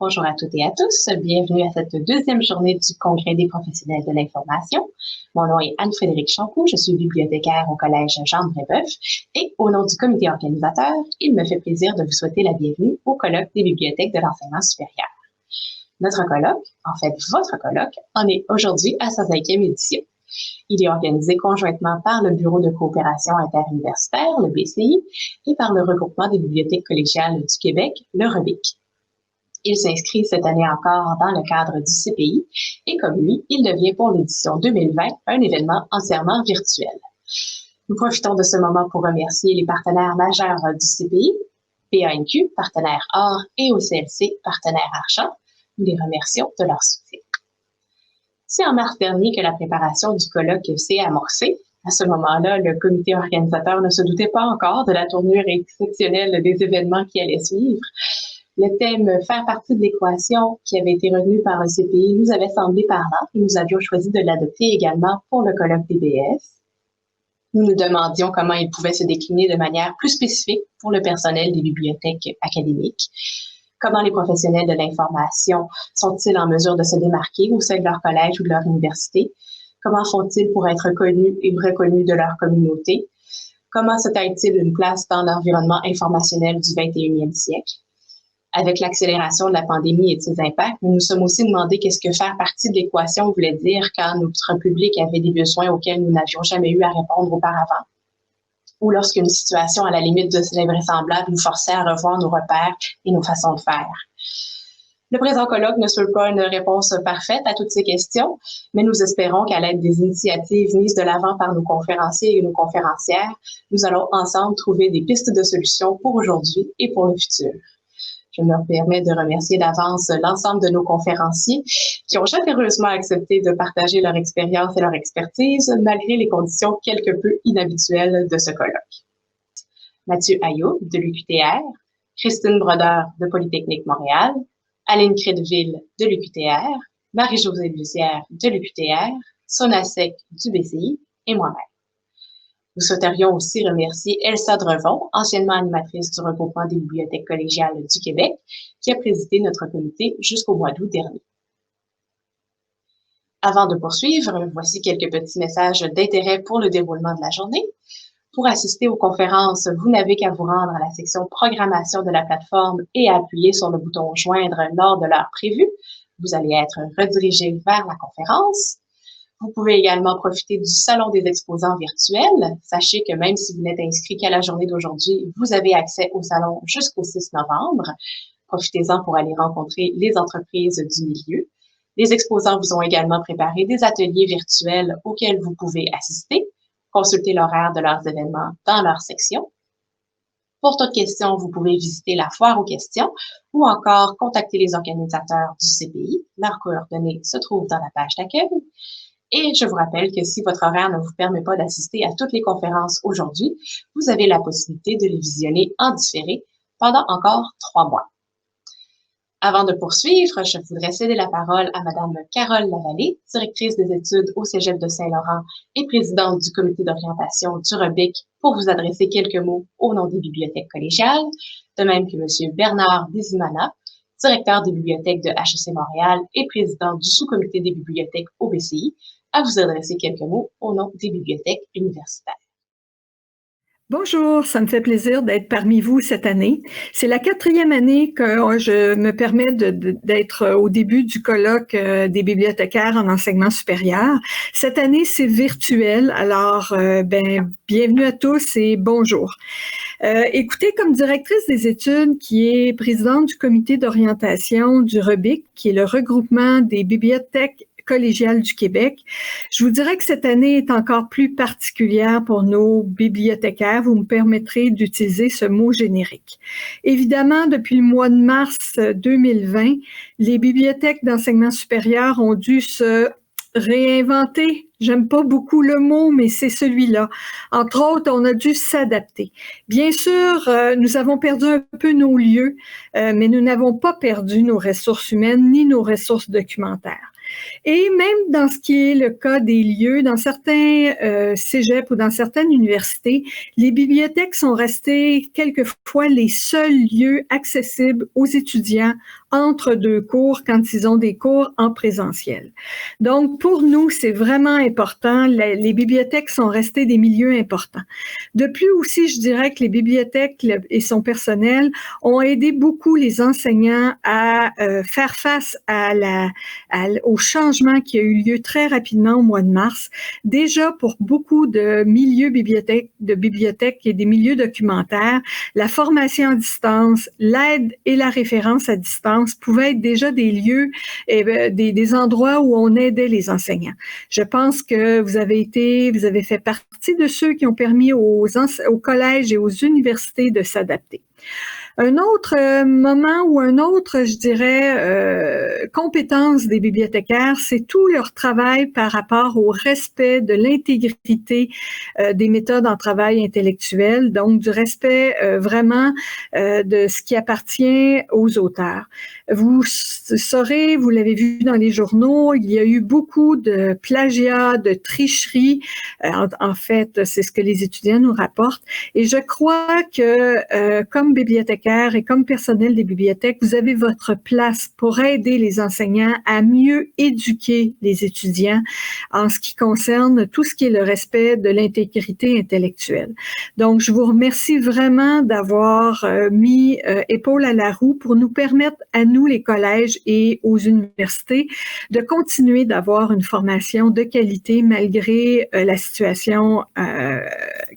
Bonjour à toutes et à tous. Bienvenue à cette deuxième journée du Congrès des professionnels de l'information. Mon nom est Anne-Frédérique Champoux. Je suis bibliothécaire au Collège Jean-Brébeuf et au nom du comité organisateur, il me fait plaisir de vous souhaiter la bienvenue au colloque des bibliothèques de l'enseignement supérieur. Notre colloque, en fait votre colloque, en est aujourd'hui à sa 5e édition. Il est organisé conjointement par le Bureau de coopération interuniversitaire, le BCI, et par le regroupement des bibliothèques collégiales du Québec, le REBIC. Il s'inscrit cette année encore dans le cadre du CPI et comme lui, il devient pour l'édition 2020 un événement entièrement virtuel. Nous profitons de ce moment pour remercier les partenaires majeurs du CPI, PANQ, partenaire or, et OCLC, partenaire argent. Nous les remercions de leur soutien. C'est en mars dernier que la préparation du colloque s'est amorcée. À ce moment-là, le comité organisateur ne se doutait pas encore de la tournure exceptionnelle des événements qui allaient suivre. Le thème « Faire partie de l'équation » qui avait été retenu par le CPI nous avait semblé parlant et nous avions choisi de l'adopter également pour le colloque DBS. Nous nous demandions comment il pouvait se décliner de manière plus spécifique pour le personnel des bibliothèques académiques. Comment les professionnels de l'information sont-ils en mesure de se démarquer au sein de leur collège ou de leur université? Comment font-ils pour être connus et reconnus de leur communauté? Comment se taillent-ils une place dans l'environnement informationnel du 21e siècle? Avec l'accélération de la pandémie et de ses impacts, nous nous sommes aussi demandé qu'est-ce que faire partie de l'équation voulait dire quand notre public avait des besoins auxquels nous n'avions jamais eu à répondre auparavant, ou lorsqu'une situation à la limite de l'invraisemblable nous forçait à revoir nos repères et nos façons de faire. Le présent colloque ne serait pas une réponse parfaite à toutes ces questions, mais nous espérons qu'à l'aide des initiatives mises de l'avant par nos conférenciers et nos conférencières, nous allons ensemble trouver des pistes de solutions pour aujourd'hui et pour le futur. Je me permets de remercier d'avance l'ensemble de nos conférenciers qui ont généreusement accepté de partager leur expérience et leur expertise malgré les conditions quelque peu inhabituelles de ce colloque. Mathieu Ayoub de l'UQTR, Christine Brodeur de Polytechnique Montréal, Aline Crédville de l'UQTR, Marie-Josée Bussière de l'UQTR, Sona Sec du BCI et moi-même. Nous souhaiterions aussi remercier Elsa Drevon, anciennement animatrice du regroupement des bibliothèques collégiales du Québec, qui a présidé notre comité jusqu'au mois d'août dernier. Avant de poursuivre, voici quelques petits messages d'intérêt pour le déroulement de la journée. Pour assister aux conférences, vous n'avez qu'à vous rendre à la section programmation de la plateforme et à appuyer sur le bouton joindre lors de l'heure prévue. Vous allez être redirigé vers la conférence. Vous pouvez également profiter du salon des exposants virtuels. Sachez que même si vous n'êtes inscrit qu'à la journée d'aujourd'hui, vous avez accès au salon jusqu'au 6 novembre. Profitez-en pour aller rencontrer les entreprises du milieu. Les exposants vous ont également préparé des ateliers virtuels auxquels vous pouvez assister. Consultez l'horaire de leurs événements dans leur section. Pour toute question, vous pouvez visiter la foire aux questions ou encore contacter les organisateurs du CPI. Leurs coordonnées se trouvent dans la page d'accueil. Et je vous rappelle que si votre horaire ne vous permet pas d'assister à toutes les conférences aujourd'hui, vous avez la possibilité de les visionner en différé pendant encore 3 mois. Avant de poursuivre, je voudrais céder la parole à Madame Carole Lavallée, directrice des études au Cégep de Saint-Laurent et présidente du comité d'orientation du REBIC, pour vous adresser quelques mots au nom des bibliothèques collégiales, de même que Monsieur Bernard Bizimana, directeur des bibliothèques de HEC Montréal et président du sous-comité des bibliothèques au BCI, à vous adresser quelques mots au nom des bibliothèques universitaires. Bonjour, ça me fait plaisir d'être parmi vous cette année. C'est la 4e année que je me permets d'être au début du colloque des bibliothécaires en enseignement supérieur. Cette année, c'est virtuel, alors bienvenue à tous et bonjour. Écoutez, comme directrice des études qui est présidente du comité d'orientation du REBIC, qui est le regroupement des bibliothèques collégiales du Québec, je vous dirais que cette année est encore plus particulière pour nos bibliothécaires. Vous me permettrez d'utiliser ce mot générique. Évidemment, depuis le mois de mars 2020, les bibliothèques d'enseignement supérieur ont dû se réinventer. J'aime pas beaucoup le mot, mais c'est celui-là. Entre autres, on a dû s'adapter. Bien sûr, nous avons perdu un peu nos lieux, mais nous n'avons pas perdu nos ressources humaines ni nos ressources documentaires. Et même dans ce qui est le cas des lieux, dans certains cégeps ou dans certaines universités, les bibliothèques sont restées quelquefois les seuls lieux accessibles aux étudiants, entre deux cours quand ils ont des cours en présentiel. Donc, pour nous, c'est vraiment important. Les bibliothèques sont restées des milieux importants. De plus aussi, je dirais que les bibliothèques et son personnel ont aidé beaucoup les enseignants à faire face au changement qui a eu lieu très rapidement au mois de mars. Déjà, pour beaucoup de milieux bibliothèques et des milieux documentaires, la formation à distance, l'aide et la référence à distance pouvaient être déjà des lieux et des endroits où on aidait les enseignants. Je pense que vous avez fait partie de ceux qui ont permis aux collèges et aux universités de s'adapter. Un autre moment ou un autre, je dirais, compétence des bibliothécaires, c'est tout leur travail par rapport au respect de l'intégrité des méthodes en travail intellectuel, donc du respect vraiment de ce qui appartient aux auteurs. Vous saurez, vous l'avez vu dans les journaux, il y a eu beaucoup de plagiat, de tricherie. En fait, c'est ce que les étudiants nous rapportent. Et je crois que comme bibliothécaire et comme personnel des bibliothèques, vous avez votre place pour aider les enseignants à mieux éduquer les étudiants en ce qui concerne tout ce qui est le respect de l'intégrité intellectuelle. Donc, je vous remercie vraiment d'avoir mis épaule à la roue pour nous permettre à nous, les collèges et aux universités, de continuer d'avoir une formation de qualité malgré la situation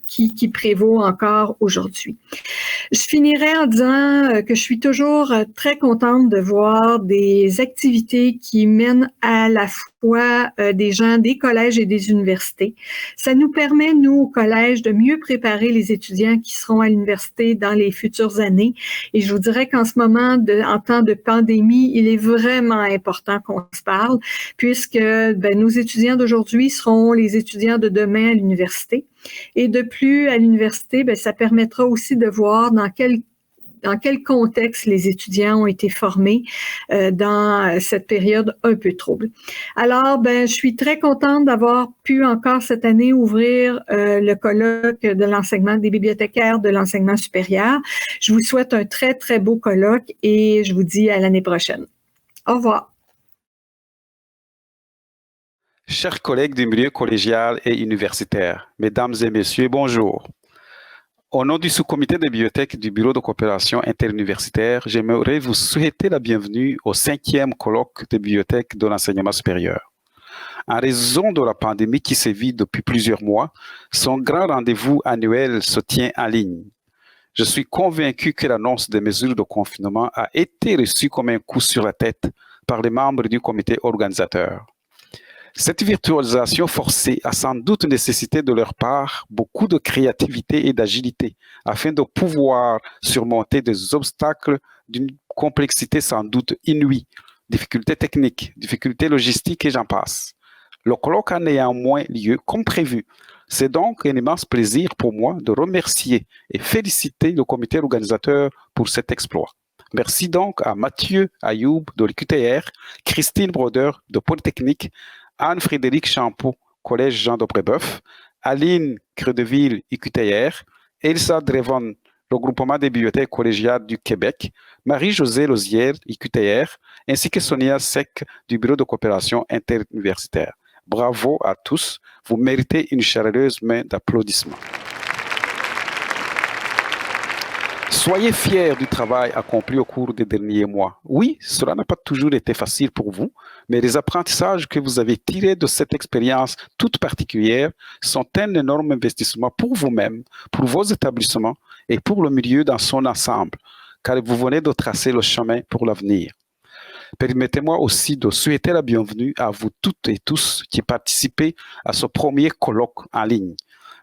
qui prévaut encore aujourd'hui. Je finirai en disant que je suis toujours très contente de voir des activités qui mènent à la fois des gens des collèges et des universités. Ça nous permet, nous, au collège, de mieux préparer les étudiants qui seront à l'université dans les futures années. Et je vous dirais qu'en ce moment, en temps de pandémie, il est vraiment important qu'on se parle, puisque nos étudiants d'aujourd'hui seront les étudiants de demain à l'université. Et de plus, à l'université, ça permettra aussi de voir dans quel contexte les étudiants ont été formés dans cette période un peu trouble. Alors, je suis très contente d'avoir pu encore cette année ouvrir le colloque de l'enseignement des bibliothécaires de l'enseignement supérieur. Je vous souhaite un très, très beau colloque et je vous dis à l'année prochaine. Au revoir. Chers collègues du milieu collégial et universitaire, mesdames et messieurs, bonjour. Au nom du sous-comité de bibliothèque du Bureau de coopération interuniversitaire, j'aimerais vous souhaiter la bienvenue au 5e colloque de bibliothèque de l'enseignement supérieur. En raison de la pandémie qui sévit depuis plusieurs mois, son grand rendez-vous annuel se tient en ligne. Je suis convaincu que l'annonce des mesures de confinement a été reçue comme un coup sur la tête par les membres du comité organisateur. Cette virtualisation forcée a sans doute nécessité de leur part beaucoup de créativité et d'agilité afin de pouvoir surmonter des obstacles d'une complexité sans doute inouïe, difficultés techniques, difficultés logistiques et j'en passe. Le colloque a néanmoins lieu comme prévu. C'est donc un immense plaisir pour moi de remercier et féliciter le comité organisateur pour cet exploit. Merci donc à Mathieu Ayoub de l'UQTR, Christine Broder de Polytechnique, Anne-Frédérique Champeau, Collège Jean de Brébeuf, Aline Credeville, UQTR, Elsa Drevon, Regroupement des bibliothèques collégiales du Québec, Marie-Josée Lozière, UQTR, ainsi que Sonia Sec du Bureau de coopération interuniversitaire. Bravo à tous, vous méritez une chaleureuse main d'applaudissements. Soyez fiers du travail accompli au cours des derniers mois. Oui, cela n'a pas toujours été facile pour vous, mais les apprentissages que vous avez tirés de cette expérience toute particulière sont un énorme investissement pour vous-même, pour vos établissements et pour le milieu dans son ensemble, car vous venez de tracer le chemin pour l'avenir. Permettez-moi aussi de souhaiter la bienvenue à vous toutes et tous qui participez à ce premier colloque en ligne.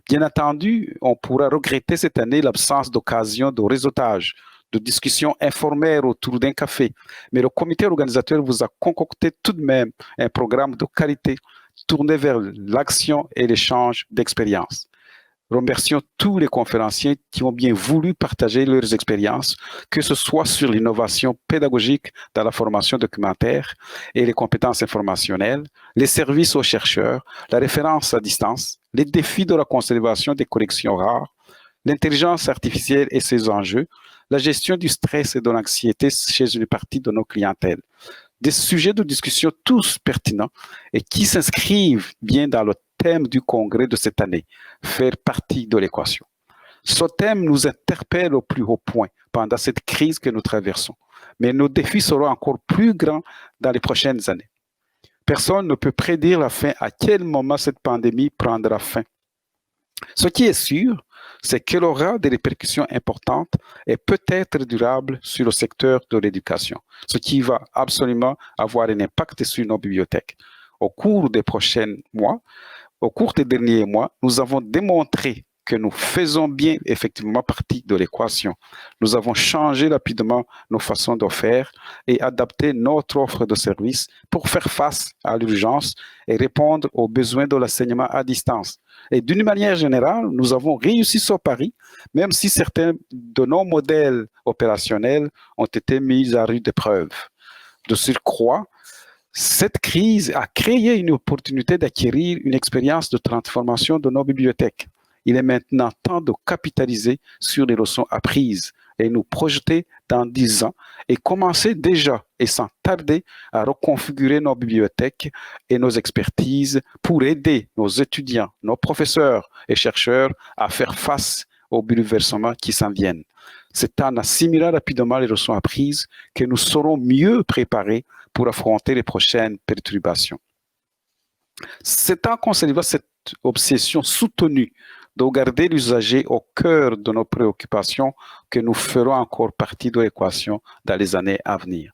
Bien entendu, on pourra regretter cette année l'absence d'occasion de réseautage, de discussions informelles autour d'un café, mais le comité organisateur vous a concocté tout de même un programme de qualité tourné vers l'action et l'échange d'expériences. Remercions tous les conférenciers qui ont bien voulu partager leurs expériences, que ce soit sur l'innovation pédagogique dans la formation documentaire et les compétences informationnelles, les services aux chercheurs, la référence à distance, les défis de la conservation des collections rares, l'intelligence artificielle et ses enjeux, la gestion du stress et de l'anxiété chez une partie de nos clientèles. Des sujets de discussion tous pertinents et qui s'inscrivent bien dans le thème du congrès de cette année, faire partie de l'équation. Ce thème nous interpelle au plus haut point pendant cette crise que nous traversons, mais nos défis seront encore plus grands dans les prochaines années. Personne ne peut prédire la fin, à quel moment cette pandémie prendra fin. Ce qui est sûr, c'est qu'elle aura des répercussions importantes et peut-être durables sur le secteur de l'éducation, ce qui va absolument avoir un impact sur nos bibliothèques. Au cours des prochains mois, au cours des derniers mois, nous avons démontré que nous faisons bien effectivement partie de l'équation. Nous avons changé rapidement nos façons de faire et adapté notre offre de services pour faire face à l'urgence et répondre aux besoins de l'enseignement à distance. Et d'une manière générale, nous avons réussi ce pari, même si certains de nos modèles opérationnels ont été mis à rude épreuve. De surcroît, cette crise a créé une opportunité d'acquérir une expérience de transformation de nos bibliothèques. Il est maintenant temps de capitaliser sur les leçons apprises et nous projeter dans 10 ans et commencer déjà et sans tarder à reconfigurer nos bibliothèques et nos expertises pour aider nos étudiants, nos professeurs et chercheurs à faire face aux bouleversements qui s'en viennent. C'est en assimilant rapidement les leçons apprises que nous serons mieux préparés pour affronter les prochaines perturbations. C'est en conservant cette obsession soutenue de garder l'usager au cœur de nos préoccupations que nous ferons encore partie de l'équation dans les années à venir.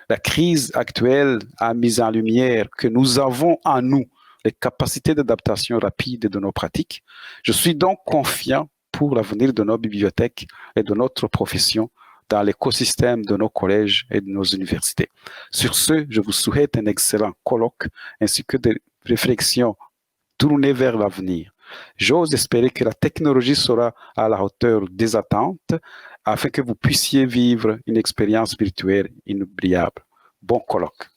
La crise actuelle a mis en lumière que nous avons en nous les capacités d'adaptation rapide de nos pratiques. Je suis donc confiant pour l'avenir de nos bibliothèques et de notre profession dans l'écosystème de nos collèges et de nos universités. Sur ce, je vous souhaite un excellent colloque ainsi que des réflexions tournées vers l'avenir. J'ose espérer que la technologie sera à la hauteur des attentes afin que vous puissiez vivre une expérience virtuelle inoubliable. Bon colloque.